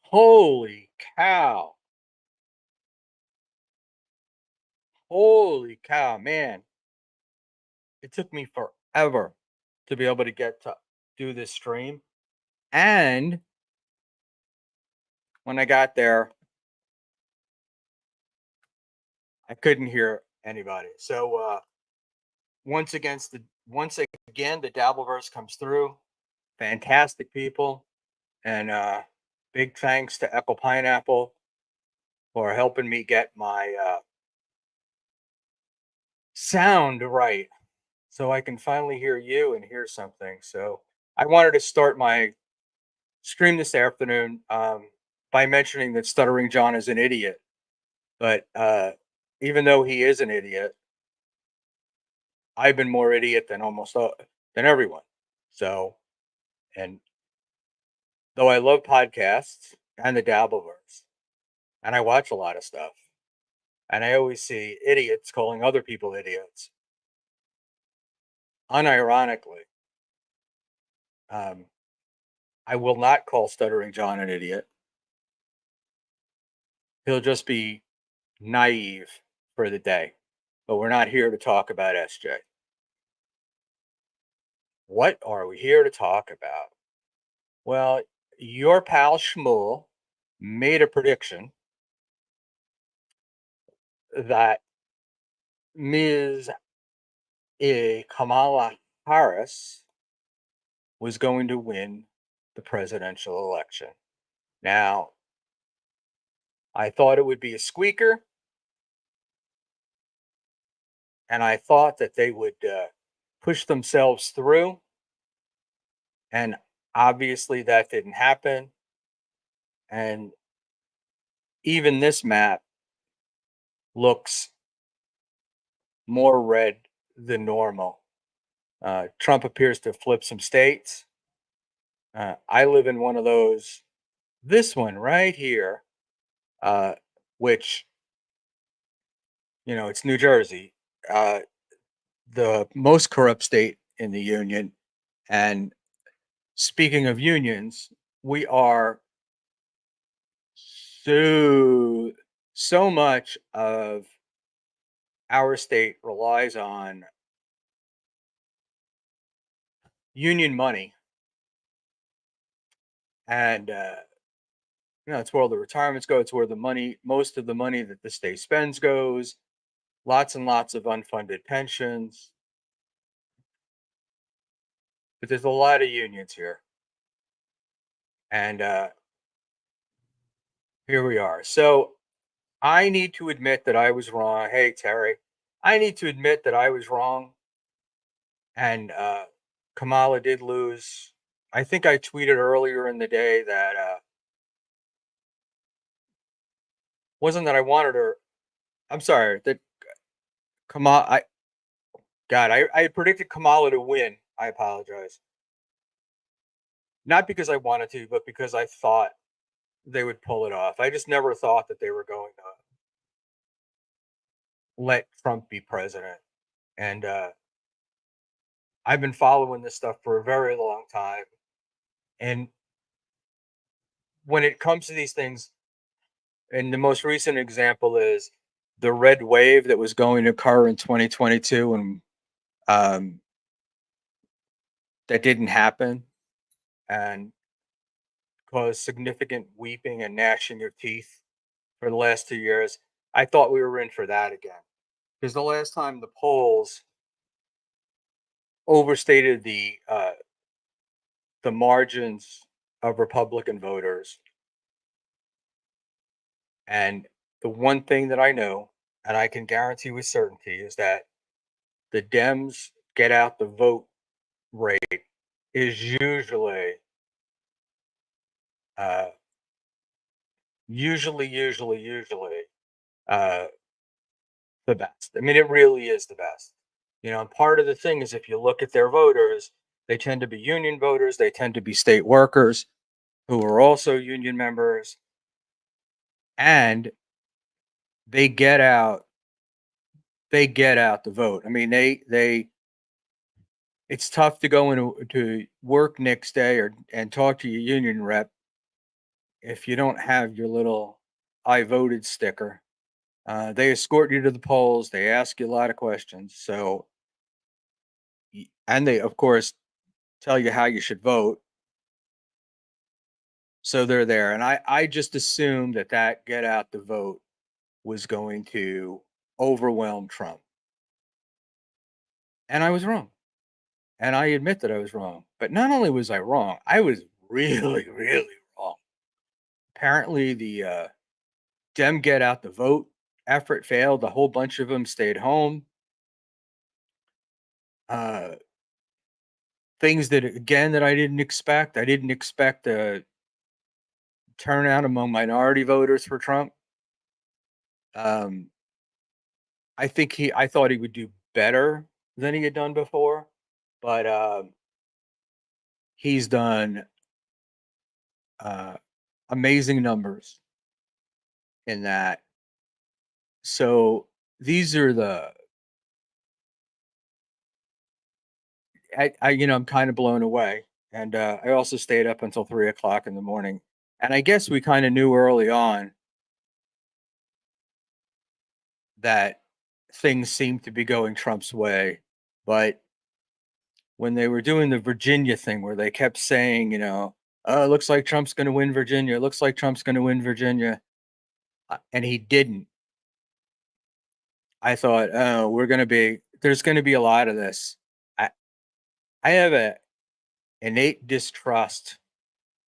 Holy cow. Holy cow, man. It took me forever to be able to get to do this stream. And when I got there, I couldn't hear anybody. So once again the dabbleverse comes through. Fantastic people. And big thanks to Echo Pineapple for helping me get my sound right so I can finally hear you and hear something. So I wanted to start my stream this afternoon by mentioning that Stuttering John is an idiot. But even though he is an idiot, I've been more idiot than than everyone. So, and though I love podcasts and the Dabbleverse, and I watch a lot of stuff, and I always see idiots calling other people idiots. Unironically, um, I will not call Stuttering John an idiot. He'll just be naive for the day. But we're not here to talk about SJ. What are we here to talk about? Well, your pal Shmuel made a prediction that Ms. Kamala Harris was going to win the presidential election. Now, I thought it would be a squeaker, and I thought that they would push themselves through, and obviously that didn't happen. And even this map looks more red than normal. Trump appears to flip some states. I live in one of those, this one right here, uh, which, it's New Jersey, uh, the most corrupt state in the union. And speaking of unions, we are so much of our state relies on union money. And it's where all the retirements go. It's where most of the money that the state spends goes. Lots and lots of unfunded pensions. But there's a lot of unions here. And here we are. So I need to admit that I was wrong. Hey, Terry, I need to admit that I was wrong. And Kamala did lose. I think I tweeted earlier in the day that wasn't that I wanted her. I'm sorry that Kamala. I predicted Kamala to win. I apologize. Not because I wanted to, but because I thought they would pull it off. I just never thought that they were going to let Trump be president. And I've been following this stuff for a very long time. And when it comes to these things, and the most recent example is the red wave that was going to occur in 2022, and um, that didn't happen and caused significant weeping and gnashing of teeth for the last 2 years. I thought we were in for that again because the last time the polls overstated the margins of Republican voters. And the one thing that I know, and I can guarantee with certainty, is that the Dems get out the vote rate is uh, usually uh, the best. I mean, it really is the best. And part of the thing is if you look at their voters, they tend to be union voters. They tend to be state workers who are also union members, and they get out. They get out the vote. I mean, they. It's tough to go into to work next day and talk to your union rep if you don't have your little "I voted" sticker, they escort you to the polls. They ask you a lot of questions. So, and they, of course, tell you how you should vote. So they're there. And I just assumed that get out the vote was going to overwhelm Trump. And I was wrong. And I admit that I was wrong. But not only was I wrong, I was really, really wrong. Apparently, the Dem get out the vote effort failed. A whole bunch of them stayed home. Uh, things that, again, that I didn't expect. I didn't expect a turnout among minority voters for Trump. Um, I thought he would do better than he had done before, but he's done uh, amazing numbers in that. So these are I'm kind of blown away, and I also stayed up until 3 o'clock in the morning, and I guess we kind of knew early on that things seemed to be going Trump's way, but when they were doing the Virginia thing where they kept saying, "Oh, it looks like Trump's going to win Virginia. It looks like Trump's going to win Virginia," and he didn't. I thought, "Oh, there's going to be a lot of this." I I have a innate distrust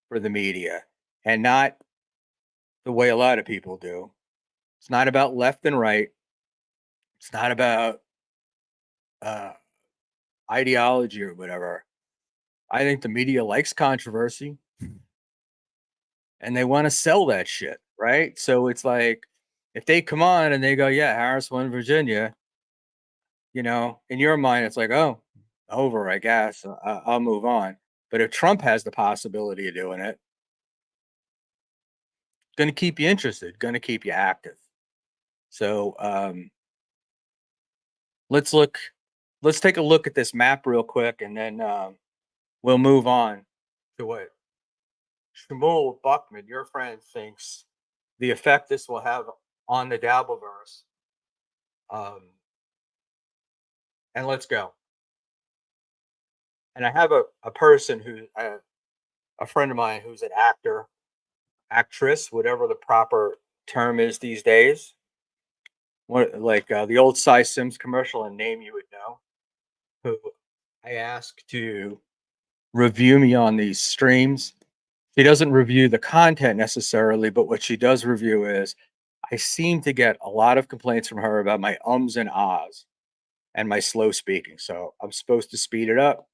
for the media, and not the way a lot of people do. It's not about left and right. It's not about uh, ideology or whatever. I think the media likes controversy and they want to sell that shit, right? So it's like if they come on and they go, "Yeah, Harris won Virginia," in your mind, it's like, "Oh, over, I guess. I'll move on." But if Trump has the possibility of doing it, going to keep you interested, going to keep you active. So let's look. Let's take a look at this map real quick, and then we'll move on to what Shmuel Buckman, your friend, thinks the effect this will have on the dabbleverse. Um, and let's go. And I have a person who, a friend of mine who's an actor, actress, whatever the proper term is these days. What, like the old Cy Sims commercial, and name you would know, who I asked to review me on these streams. She doesn't review the content necessarily, but what she does review is I seem to get a lot of complaints from her about my ums and ahs and my slow speaking. So I'm supposed to speed it up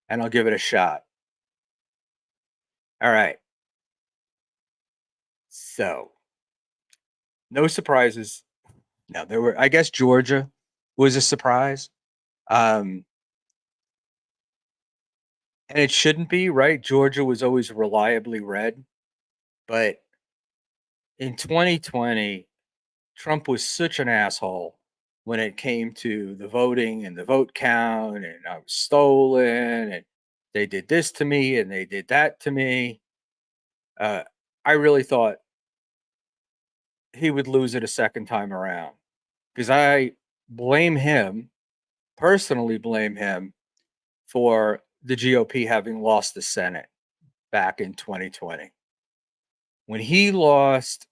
and I'll give it a shot. All right. So no surprises. No, there were, I guess Georgia was a surprise. Um, and it shouldn't be, right? Georgia was always reliably red. But in 2020, Trump was such an asshole when it came to the voting and the vote count, and I was stolen, and they did this to me, and they did that to me. Uh, I really thought he would lose it a second time around because I blame him, personally blame him for the GOP having lost the Senate back in 2020. When he lost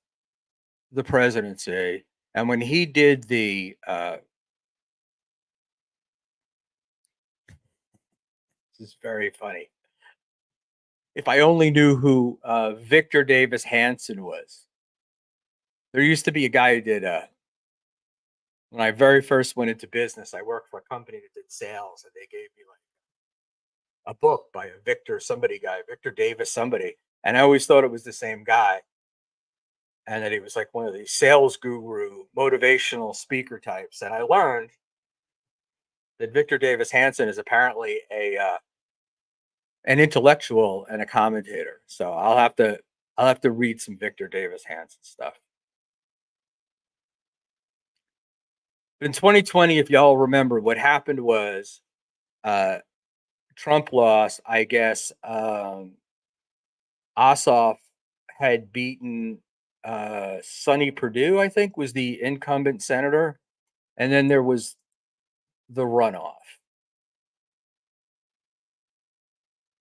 the presidency and when he did this is very funny. If I only knew who Victor Davis Hanson was. There used to be a guy who did when I very first went into business, I worked for a company that did sales, and they gave me like a book by a Victor somebody guy, Victor Davis somebody, and I always thought it was the same guy, and that he was like one of these sales guru, motivational speaker types. And I learned that Victor Davis Hanson is apparently a an intellectual and a commentator. So I'll have to read some Victor Davis Hanson stuff. In 2020, if y'all remember, what happened was uh, Trump lost. I guess Ossoff had beaten Sonny Perdue, I think, was the incumbent senator, and then there was the runoff.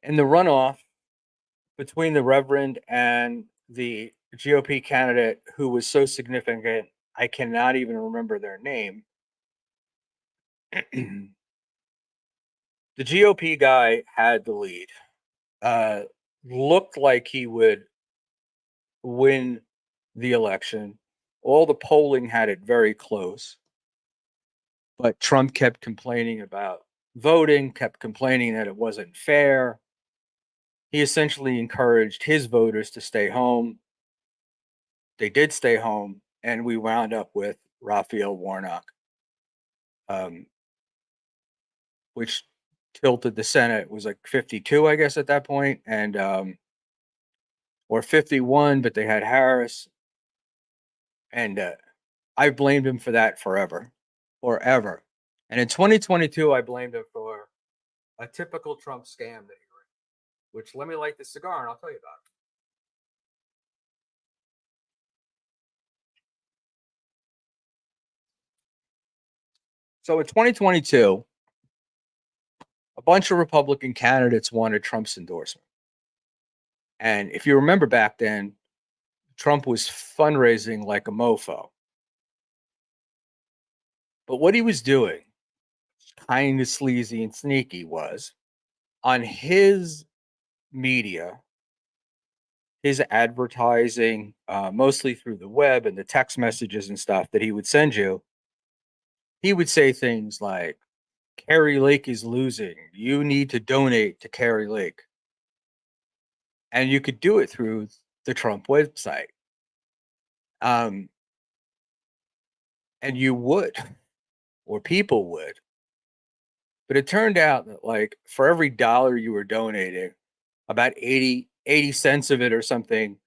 In the runoff between the Reverend and the GOP candidate who was so significant, I cannot even remember their name. The GOP guy had the lead. Looked like he would win the election. All the polling had it very close. But Trump kept complaining about voting, kept complaining that it wasn't fair. He essentially encouraged his voters to stay home. They did stay home, and we wound up with Raphael Warnock, um, which tilted the Senate. It was like 52, I guess, at that point, and or 51, but they had Harris, and I blamed him for that forever. And in 2022, I blamed him for a typical Trump scam that he ran. Which, let me light this cigar and I'll tell you about it. So in 2022, a bunch of Republican candidates wanted Trump's endorsement. And if you remember back then, Trump was fundraising like a mofo. But what he was doing, kind of sleazy and sneaky, was on his media, his advertising, mostly through the web and the text messages and stuff that he would send you, he would say things like, Carrie Lake is losing. You need to donate to Carrie Lake. And you could do it through the Trump website. And you would, or people would. But it turned out that, like, for every dollar you were donating, about 80 cents of it or something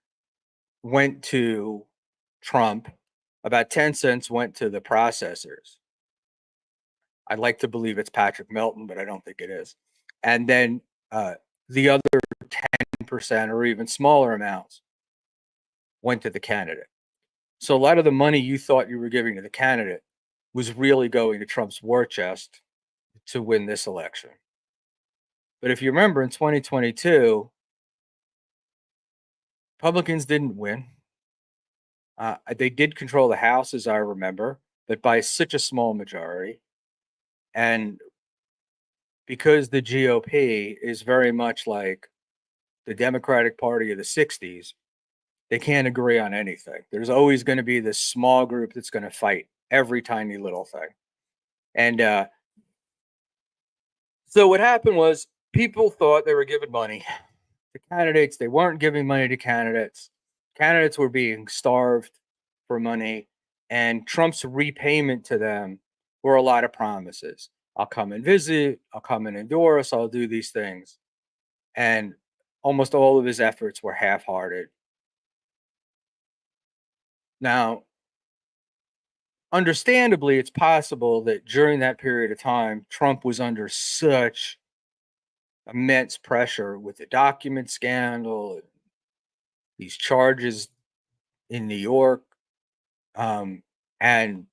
went to Trump. About 10 cents went to the processors. I'd like to believe it's Patrick Melton, but I don't think it is. And then the other 10% or even smaller amounts went to the candidate. So a lot of the money you thought you were giving to the candidate was really going to Trump's war chest to win this election. But if you remember, in 2022, Republicans didn't win. They did control the House, as I remember, but by such a small majority. And because the GOP is very much like the Democratic Party of the 60s, they can't agree on anything. There's always going to be this small group that's going to fight every tiny little thing. And so what happened was people thought they were giving money to candidates. They weren't giving money to candidates. Candidates were being starved for money. And Trump's repayment to them were a lot of promises. I'll come and visit. I'll come and endorse. I'll do these things. And almost all of his efforts were half-hearted. Now, understandably, it's possible that during that period of time, Trump was under such immense pressure with the document scandal, these charges in New York, and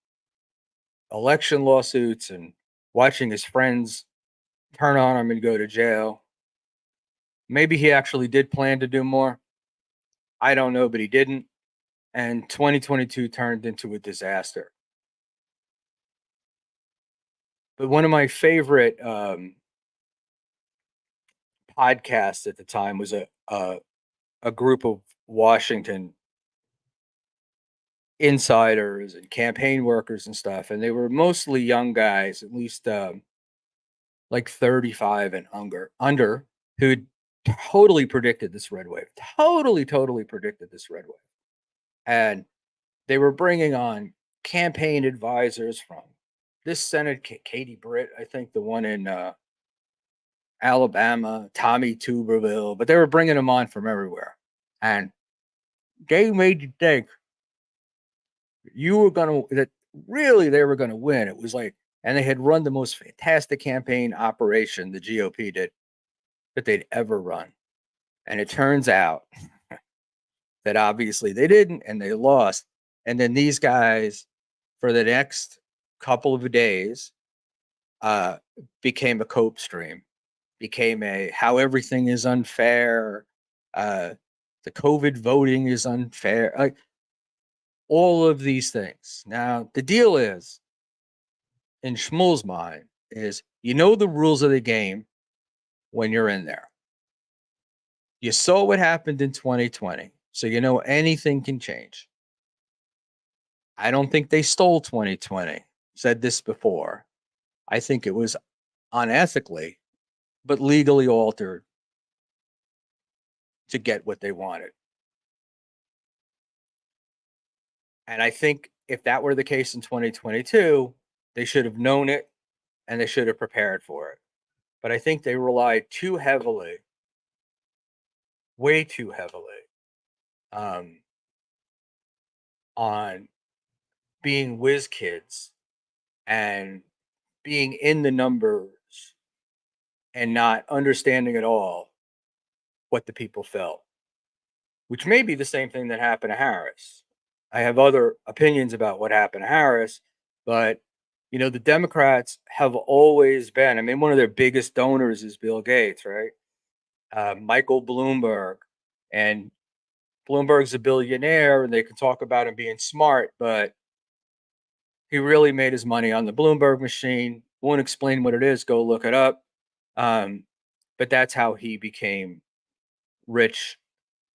election lawsuits, and watching his friends turn on him and go to jail. Maybe he actually did plan to do more. I don't know, but he didn't. And 2022 turned into a disaster. But one of my favorite podcasts at the time was a group of Washington insiders and campaign workers and stuff, and they were mostly young guys, at least like 35 and under, who totally predicted this red wave. Totally predicted this red wave. And they were bringing on campaign advisors from this Senate, Katie Britt, I think the one in Alabama, Tommy Tuberville, but they were bringing them on from everywhere. And they made you think you were going to, that really they were going to win. It was like, and they had run the most fantastic campaign operation the GOP did that they'd ever run. And it turns out that obviously they didn't and they lost. And then these guys, for the next couple of days, uh, became a cope stream, became a how everything is unfair. Uh, the COVID voting is unfair. Like all of these things. Now, the deal is, in Shmuel's mind, is you know the rules of the game when you're in there. You saw what happened in 2020, so you know anything can change. I don't think they stole 2020. Said this before. I think it was unethically, but legally altered to get what they wanted. And I think if that were the case in 2022, they should have known it and they should have prepared for it. But I think they relied too heavily, way too heavily, um, on being whiz kids and being in the numbers and not understanding at all what the people felt, which may be the same thing that happened to Harris. I have other opinions about what happened to Harris, but the Democrats have always been. I mean, one of their biggest donors is Bill Gates, right? Michael Bloomberg, and Bloomberg's a billionaire, and they can talk about him being smart, but he really made his money on the Bloomberg machine. Won't explain what it is. Go look it up. But that's how he became rich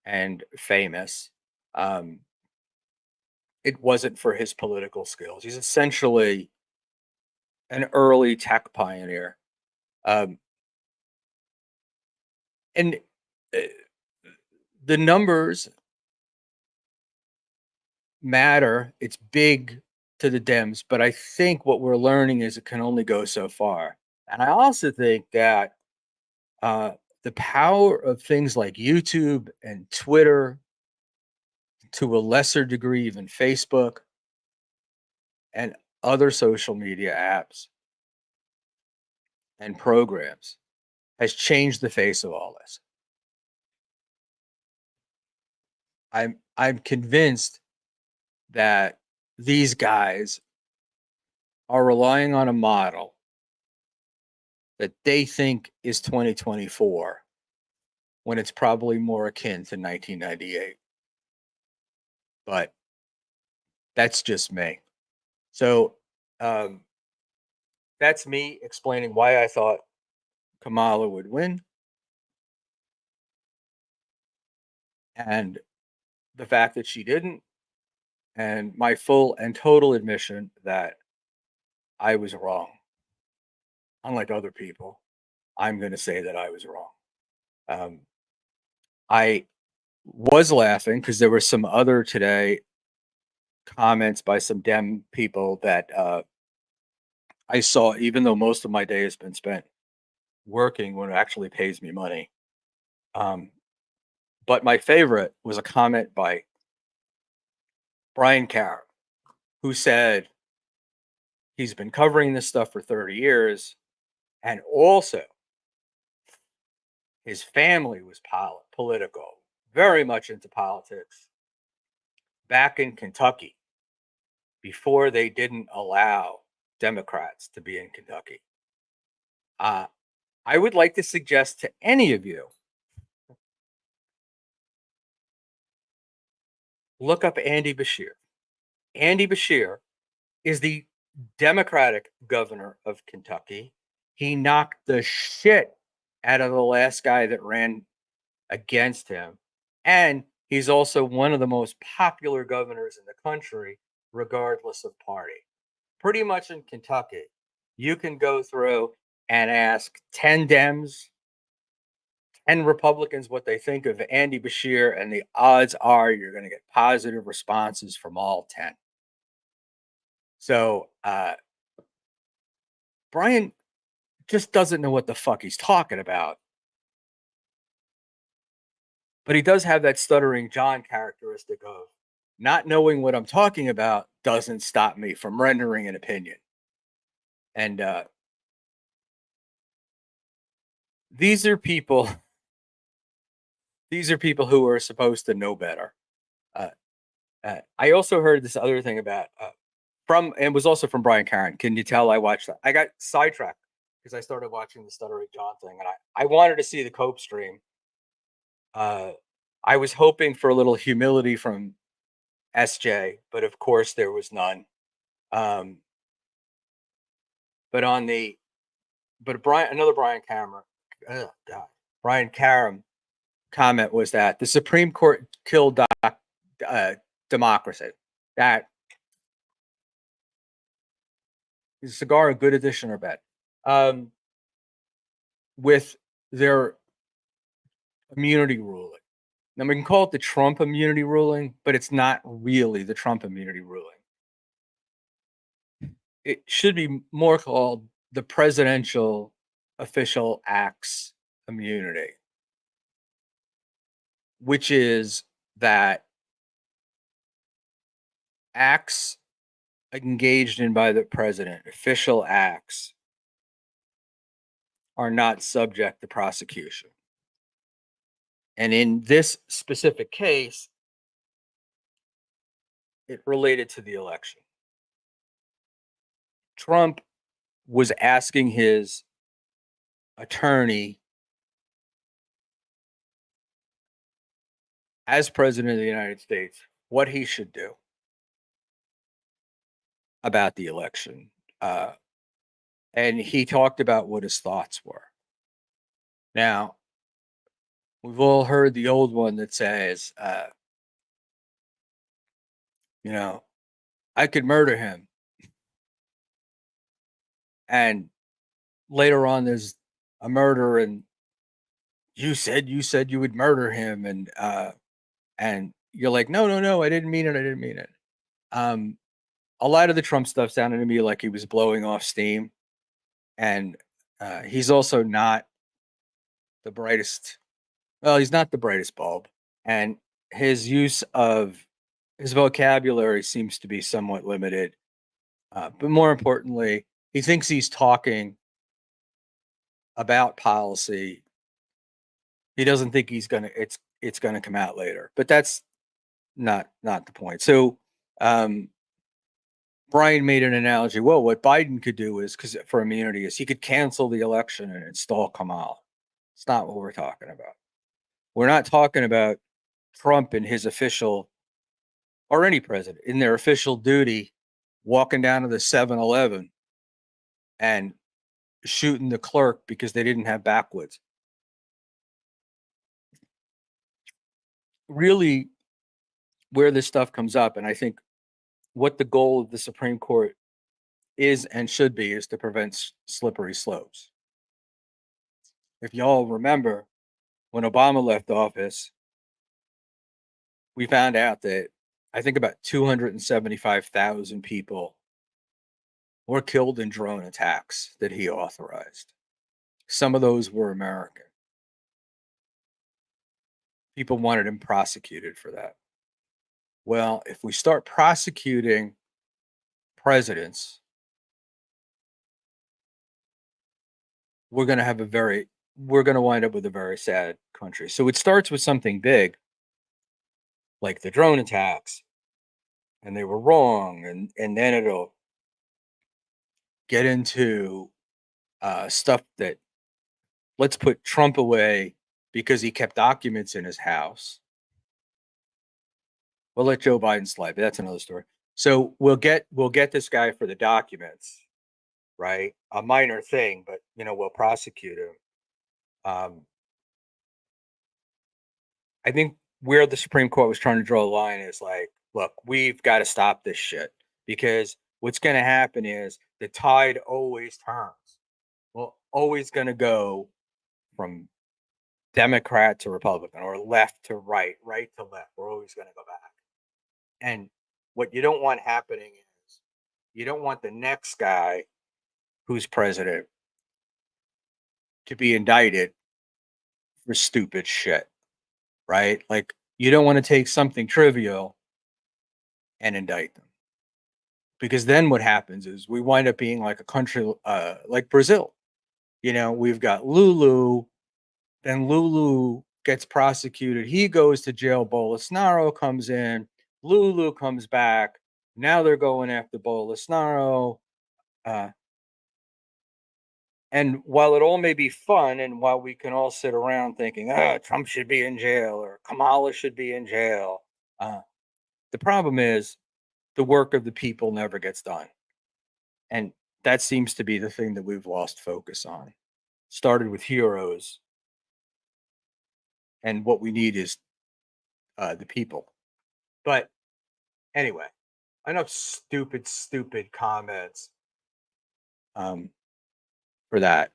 and famous. Um, it wasn't for his political skills. He's essentially an early tech pioneer. Um, and uh, the numbers matter. It's big to the Dems, but I think what we're learning is it can only go so far. And I also think that uh, the power of things like YouTube and Twitter, to a lesser degree, even Facebook and other social media apps and programs, has changed the face of all this. I'm convinced that these guys are relying on a model that they think is 2024 when it's probably more akin to 1998. But that's just me. So that's me explaining why I thought Kamala would win and the fact that she didn't, and my full and total admission that I was wrong. Unlike other people, I'm going to say that I was wrong. Um, I was laughing because there were some other today comments by some Dem people that I saw, even though most of my day has been spent working when it actually pays me money. Um, but my favorite was a comment by Brian Karem, who said he's been covering this stuff for 30 years. And also, his family was political, very much into politics back in Kentucky before they didn't allow Democrats to be in Kentucky. I would like to suggest to any of you, look up Andy Beshear. Andy Beshear is the Democratic governor of Kentucky. He knocked the shit out of the last guy that ran against him. And he's also one of the most popular governors in the country, regardless of party. Pretty much in Kentucky, you can go through and ask 10 Dems, 10 Republicans what they think of Andy Beshear, and the odds are you're going to get positive responses from all 10. So, Brian just doesn't know what the fuck he's talking about. But he does have that stuttering John characteristic of not knowing what I'm talking about doesn't stop me from rendering an opinion. And these are people who are supposed to know better. I also heard this other thing about from and was also from Brian Karen. Can you tell I watched that? I got sidetracked because I started watching the Stuttering John thing, and I wanted to see the Cope stream. Uh, I was hoping for a little humility from SJ, but of course there was none. Um, but on the but Brian, another Brian Cameron, God, Brian Karam comment was that the Supreme Court killed uh, democracy. That is a cigar a good addition or bad? Um, with their immunity ruling. Now we can call it the Trump immunity ruling, but it's not really the Trump immunity ruling. It should be more called the presidential official acts immunity, which is that acts engaged in by the president, official acts, are not subject to prosecution. And in this specific case, it related to the election. Trump was asking his attorney as president of the United States what he should do about the election. And he talked about what his thoughts were. Now, we've all heard the old one that says, you know, I could murder him. And later on, there's a murder, and you said you would murder him, and you're like, no, I didn't mean it. A lot of the Trump stuff sounded to me like he was blowing off steam, and he's also not the brightest. Well, he's not the brightest bulb, and his use of his vocabulary seems to be somewhat limited. But more importantly, he thinks he's talking about policy. He doesn't think it's gonna come out later, but that's not the point. So Brian made an analogy. Well, what Biden could do is because for immunity is he could cancel the election and install Kamala. It's not what we're talking about. We're not talking about Trump and his official or any president in their official duty walking down to the 7-Eleven and shooting the clerk because they didn't have backwoods. Really, where this stuff comes up, and I think what the goal of the Supreme Court is and should be is to prevent slippery slopes. If y'all remember, when Obama left office, we found out that I think about 275,000 people were killed in drone attacks that he authorized. Some of those were American. People wanted him prosecuted for that. Well, if we start prosecuting presidents, we're going to wind up with a very sad country. So it starts with something big, like the drone attacks, and they were wrong, and then it'll get into stuff that let's put Trump away because he kept documents in his house. We'll let Joe Biden slide, but that's another story. So we'll get this guy for the documents, right? A minor thing, but we'll prosecute him. I think where the Supreme Court was trying to draw a line is like, look, we've got to stop this shit because what's going to happen is the tide always turns. We're always going to go from Democrat to Republican or left to right, right to left. We're always going to go back. And what you don't want happening is you don't want the next guy who's president to be indicted for stupid shit, right? Like you don't want to take something trivial and indict them. Because then what happens is we wind up being like a country like Brazil. We've got Lulu, then Lulu gets prosecuted. He goes to jail. Bolsonaro comes in. Lulu comes back. Now they're going after Bolsonaro. Uh, and while it all may be fun, and while we can all sit around thinking, Trump should be in jail or Kamala should be in jail, uh, the problem is the work of the people never gets done. And that seems to be the thing that we've lost focus on. Started with heroes, and what we need is the people. But anyway, enough stupid comments um, for that.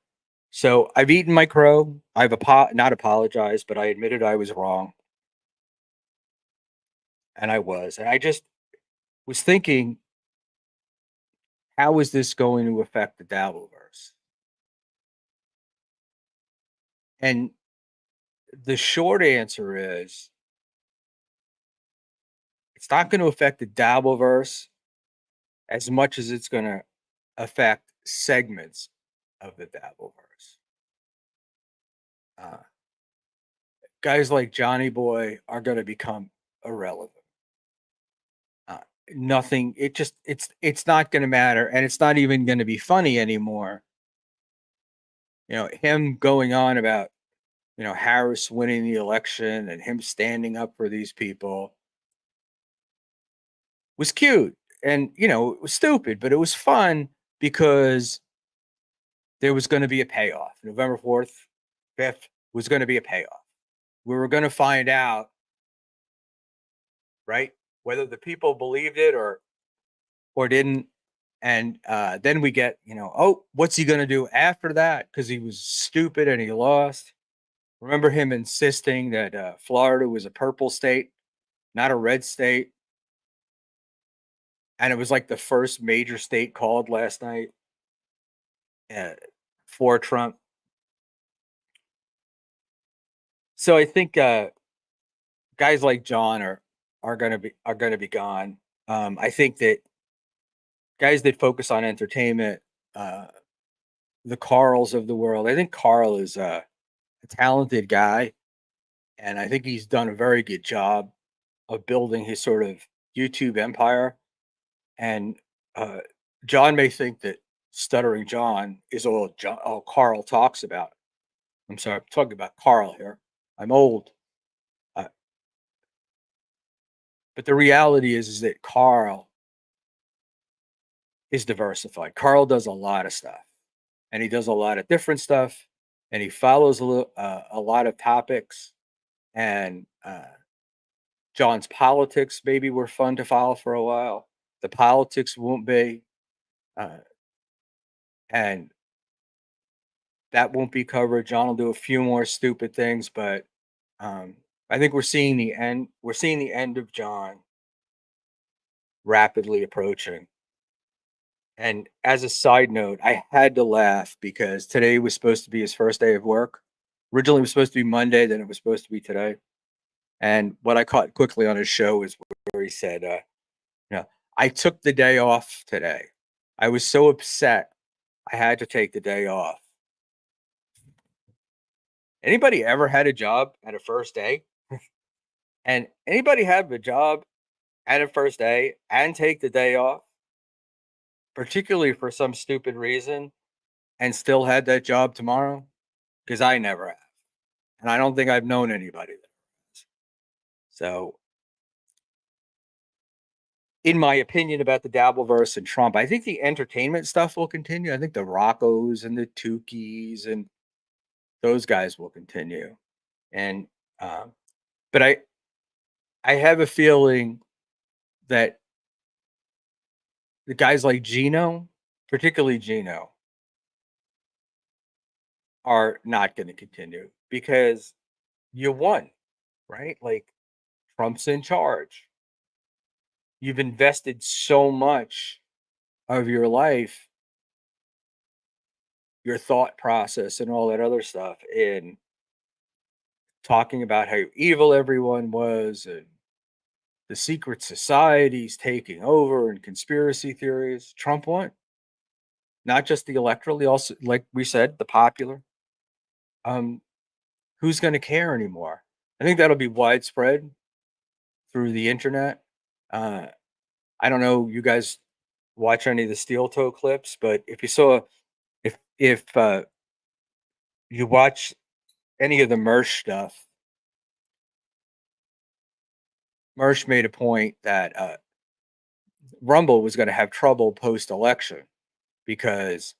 So I've eaten my crow. I've not apologized, but I admitted I was wrong, and I was. And I just was thinking, how is this going to affect the dabbleverse? And the short answer is, it's not going to affect the dabbleverse as much as it's going to affect segments of the dabbleverse. Uh, Guys like Johnny Boy are going to become irrelevant. Uh, Nothing. It's not going to matter, and it's not even going to be funny anymore. Him going on about Harris winning the election and him standing up for these people was cute, and it was stupid, but it was fun because there was going to be a payoff. November 4th, 5th was going to be a payoff. We were going to find out, right, whether the people believed it or didn't. And then we get, oh, what's he going to do after that? Because he was stupid and he lost. Remember him insisting that Florida was a purple state, not a red state. And it was like the first major state called last night for Trump. So I think guys like John are gonna be gone. I think that guys that focus on entertainment, uh, the Carls of the world. I think Carl is a talented guy, and I think he's done a very good job of building his sort of YouTube empire. And uh, John may think that Stuttering John is all Carl talks about. I'm sorry, I'm talking about Carl here. I'm old. Uh, but the reality is that Carl is diversified. Carl does a lot of stuff, and he does a lot of different stuff, and he follows a lot of topics. And John's politics maybe were fun to follow for a while. The politics won't be, uh, and that won't be covered. John will do a few more stupid things, but um, I think we're seeing the end. We're seeing the end of John rapidly approaching. And as a side note, I had to laugh because today was supposed to be his first day of work. Originally, it was supposed to be Monday, then it was supposed to be today. And what I caught quickly on his show is where he said, I took the day off today. I was so upset I had to take the day off. Anybody ever had a job at a first day? And anybody have a job at a first day and take the day off, particularly for some stupid reason, and still had that job tomorrow? Because I never have. And I don't think I've known anybody that has. So, in my opinion about the Dabbleverse and Trump, I think the entertainment stuff will continue. I think the Roccos and the Tukis and those guys will continue. And but I have a feeling that the guys like Gino, particularly Gino, are not going to continue because you won, right? Like, Trump's in charge. You've invested so much of your life, your thought process, and all that other stuff in talking about how evil everyone was and the secret societies taking over and conspiracy theories. Trump won. Not just the electorally, also, like we said, the popular. Um, who's going to care anymore? I think that'll be widespread through the internet. Uh, I don't know, you guys watch any of the steel toe clips, but if you saw, if you watch any of the Mersh stuff, Mersh made a point that Rumble was going to have trouble post election because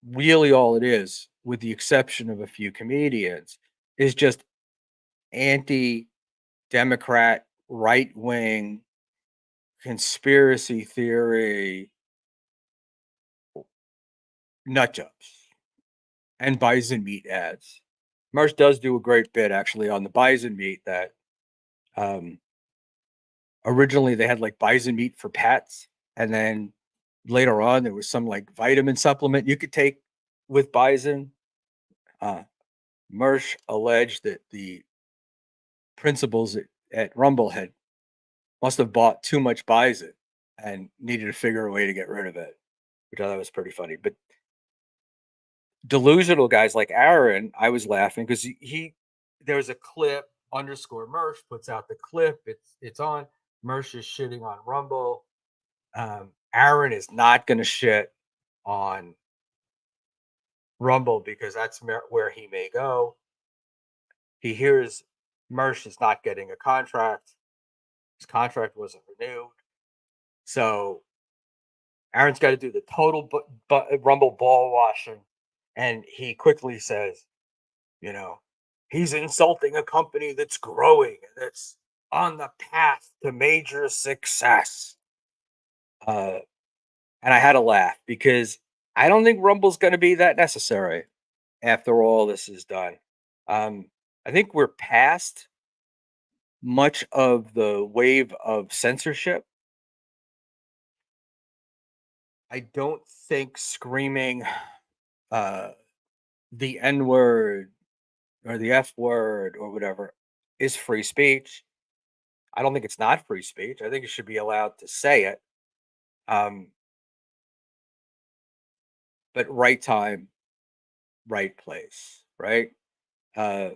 really all it is, with the exception of a few comedians, is just anti Democrat, right wing conspiracy theory nut jobs and bison meat ads. Marsh does do a great bit actually on the bison meat that um, originally they had like bison meat for pets, and then later on there was some like vitamin supplement you could take with bison. Uh, Mersh alleged that the principals at Rumble had must have bought too much bison and needed to figure a way to get rid of it, which I thought was pretty funny. But delusional guys like Aaron, I was laughing because he there was a clip underscore Mersh puts out the clip. It's on. Mersh is shitting on Rumble. Aaron is not going to shit on Rumble because that's where he may go. He hears Mersh is not getting a contract. His contract wasn't renewed. So Aaron's got to do the total Rumble ball washing. And he quickly says, you know, he's insulting a company that's growing, that's on the path to major success. Uh, and I had to laugh because I don't think Rumble's going to be that necessary after all this is done. I think we're past much of the wave of censorship. I don't think screaming uh, the N word or the F word or whatever is free speech. I don't think it's not free speech. I think you should be allowed to say it. Um, but right time, right place, right? Uh,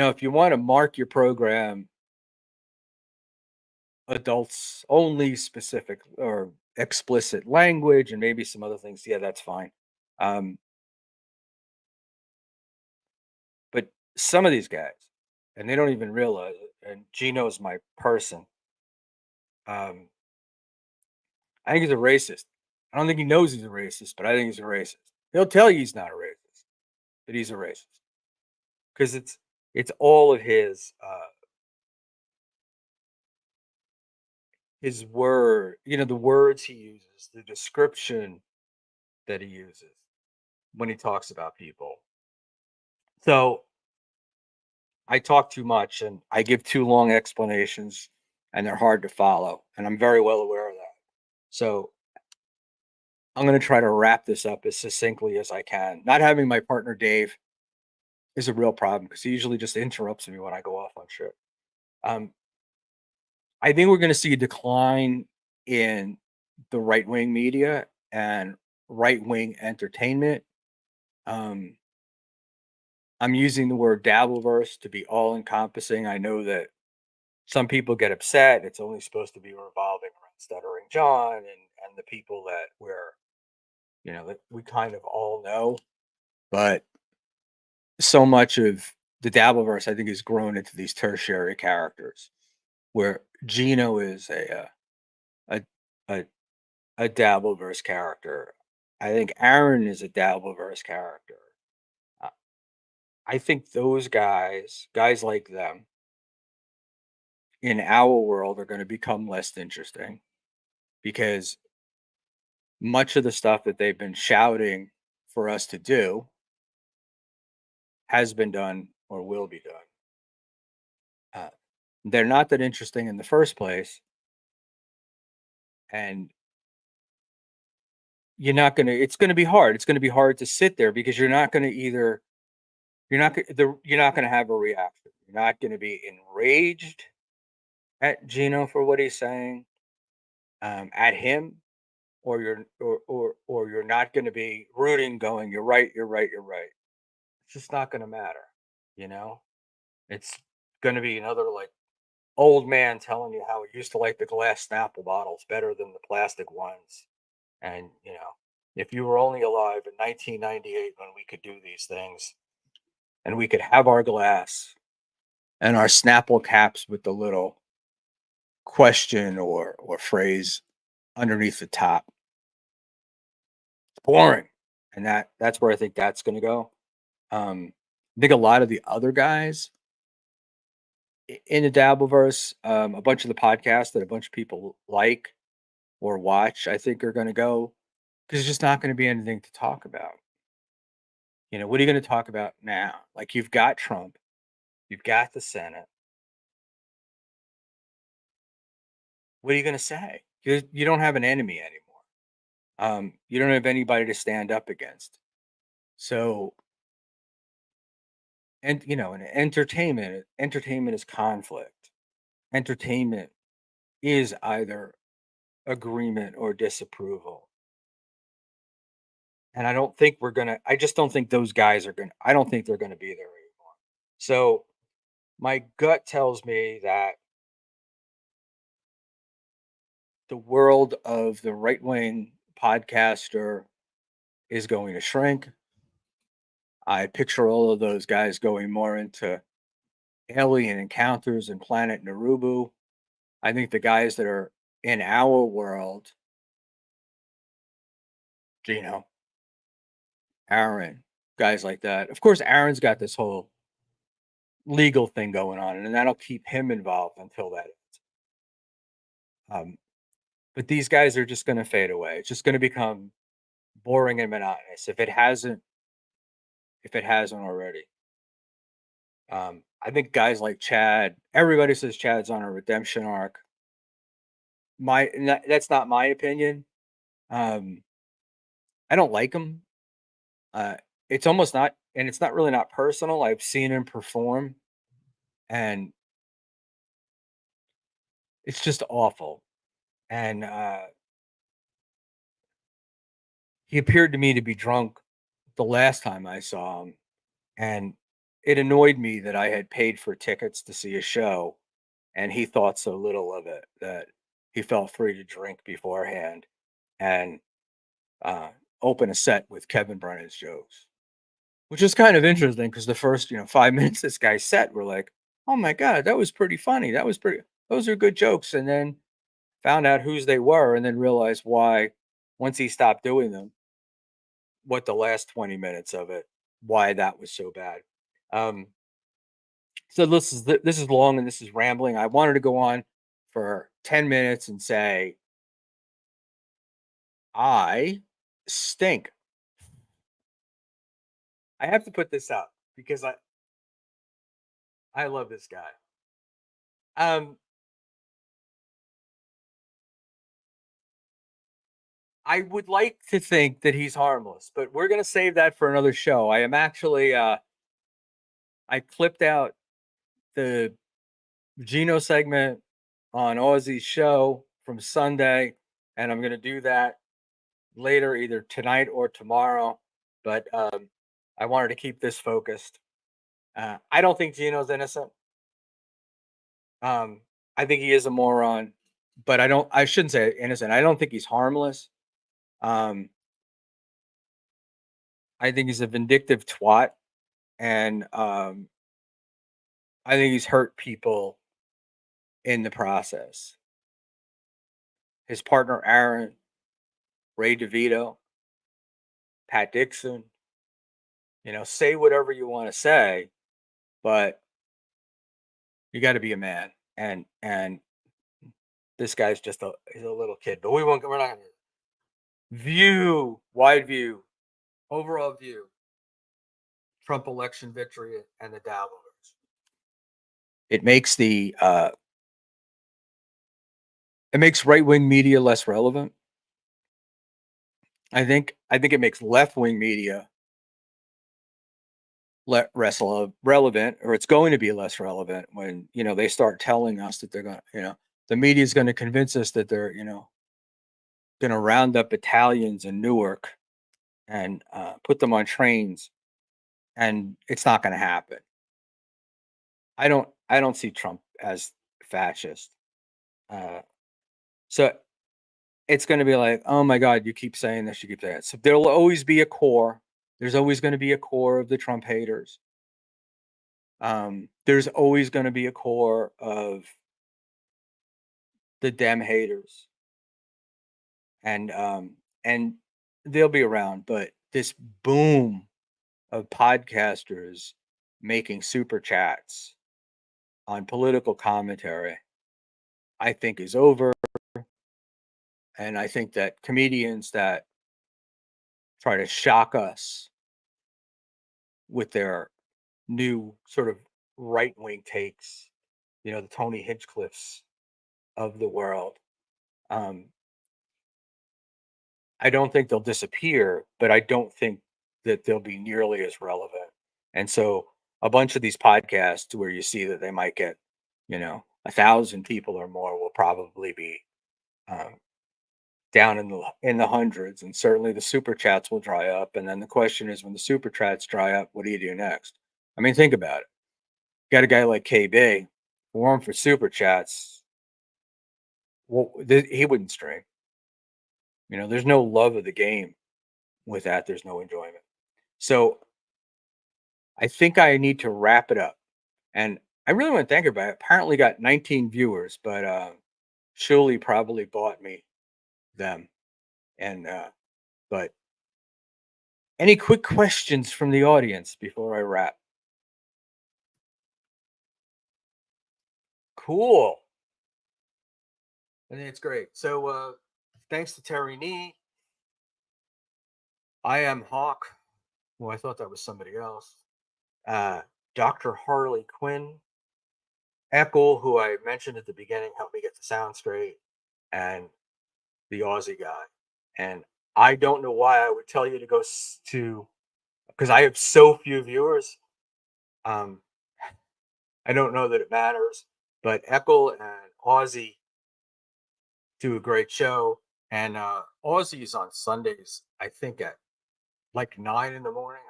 if you want to mark your program adults only specific or explicit language and maybe some other things, yeah, that's fine. Um, but some of these guys, and they don't even realize it, and Gino's my person. Um, I think he's a racist. I don't think he knows he's a racist, but I think he's a racist. He'll tell you he's not a racist, but he's a racist because it's all of his word, the words he uses, the description that he uses when he talks about people. So I talk too much and I give too long explanations and they're hard to follow. And I'm very well aware of that. So I'm going to try to wrap this up as succinctly as I can. Not having my partner Dave is a real problem because he usually just interrupts me when I go off on shit. Um, I think we're going to see a decline in the right wing media and right wing entertainment. Um, I'm using the word dabbleverse to be all encompassing. I know that some people get upset. It's only supposed to be revolving around Stuttering John and the people that that we kind of all know. But so much of the dabbleverse, I think, has grown into these tertiary characters, where Gino is a a a dabbleverse character. I think Aaron is a dabbleverse character. Uh, I think those guys like them, in our world are going to become less interesting because much of the stuff that they've been shouting for us to do has been done or will be done. Uh, they're not that interesting in the first place, and it's going to be hard. It's going to be hard to sit there because you're not going to have a reaction. You're not going to be enraged at Gino for what he's saying, at him, or you're not going to be rooting, going, "You're right, you're right, you're right." It's just not going to matter, you know. It's going to be another like old man telling you how he used to like the glass Snapple bottles better than the plastic ones. And, if you were only alive in 1998 when we could do these things and we could have our glass and our Snapple caps with the little question or phrase underneath the top. It's boring. And that's where I think that's going to go. I think a lot of the other guys in the dabbleverse, a bunch of the podcasts that a bunch of people like or watch, I think are going to go because it's just not going to be anything to talk about. What are you going to talk about now? Like, you've got Trump, you've got the Senate. What are you going to say? You don't have an enemy anymore. You don't have anybody to stand up against. So, and in entertainment is conflict. Entertainment is either agreement or disapproval. And I just don't think those guys are gonna, I don't think they're gonna be there anymore. So my gut tells me that the world of the right wing podcaster is going to shrink. I picture all of those guys going more into alien encounters and Planet Narubu. I think the guys that are in our world, Gino, Aaron, guys like that. Of course, Aaron's got this whole legal thing going on, and that'll keep him involved until that ends. But these guys are just going to fade away. It's just going to become boring and monotonous if it hasn't already. I think guys like Chad, everybody says Chad's on a redemption arc. That's not my opinion. Um, I don't like him. Uh, it's almost not, and it's not really not personal. I've seen him perform, and it's just awful. And he appeared to me to be drunk the last time I saw him, and it annoyed me that I had paid for tickets to see a show, and he thought so little of it that he felt free to drink beforehand and uh, open a set with Kevin Brennan's jokes, which is kind of interesting because the first 5 minutes this guy set were like, oh my god, that was pretty funny. Those are good jokes, and then found out whose they were, and then realized why once he stopped doing them, what the last 20 minutes of it, why that was so bad. Um, so this is long and this is rambling. I wanted to go on for 10 minutes and say I stink. I have to put this up because I love this guy. Um, I would like to think that he's harmless, but we're gonna save that for another show. I am actually I clipped out the Geno segment on Aussie's show from Sunday, and I'm gonna do that later, either tonight or tomorrow. But I wanted to keep this focused. I don't think Geno's innocent. Um, I think he is a moron, but I don't. I shouldn't say innocent. I don't think he's harmless. Um, I think he's a vindictive twat, and I think he's hurt people in the process. His partner Aaron, Ray DeVito, Pat Dixon. Say whatever you want to say, but you got to be a man. And this guy's just he's a little kid. But we're not gonna wide view, overall view. Trump election victory and the dabblers. It makes it makes right wing media less relevant. I think it makes left wing media relevant, or it's going to be less relevant when they start telling us that they're going to the media is going to convince us that they're going to round up battalions in Newark and put them on trains, and it's not going to happen. I don't see Trump as fascist. Uh, so it's going to be like, oh my God, you keep saying this, you keep saying it. So there'll always be a core. There's always going to be a core of the Trump haters. There's always going to be a core of the Dem haters, and they'll be around. But this boom of podcasters making super chats on political commentary, I think, is over. And I think that comedians that try to shock us with their new sort of right wing takes, the Tony Hinchcliffes of the world, um, I don't think they'll disappear, but I don't think that they'll be nearly as relevant. And so a bunch of these podcasts where you see that they might get, 1,000 people or more will probably be um, down in the hundreds, and certainly the super chats will dry up. And then the question is, when the super chats dry up, what do you do next? I mean, think about it. Got a guy like KB, warm for super chats. Well, he wouldn't stream. There's no love of the game with that. There's no enjoyment. So I think I need to wrap it up. And I really want to thank everybody. Apparently got 19 viewers, but Shuli probably bought me them. And but any quick questions from the audience before I wrap? Cool. I think it's great. So thanks to Terry Nee. I am Hawk. Well, I thought that was somebody else. Uh, Dr. Harley Quinn. Eckel, who I mentioned at the beginning, helped me get the sound straight, and the Aussie guy. And I don't know why I would tell you to go to, because I have so few viewers. Um, I don't know that it matters, but Eckel and Aussie do a great show. And Aussie's on Sundays, I think at like 9 in the morning,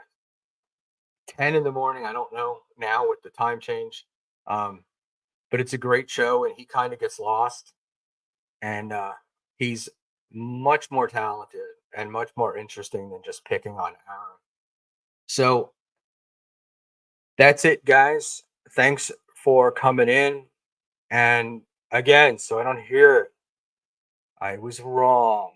10 in the morning. I don't know now with the time change. Um, but it's a great show, and he kind of gets lost. And he's much more talented and much more interesting than just picking on Aaron. So that's it, guys. Thanks for coming in. And again, so I don't hear it, I was wrong.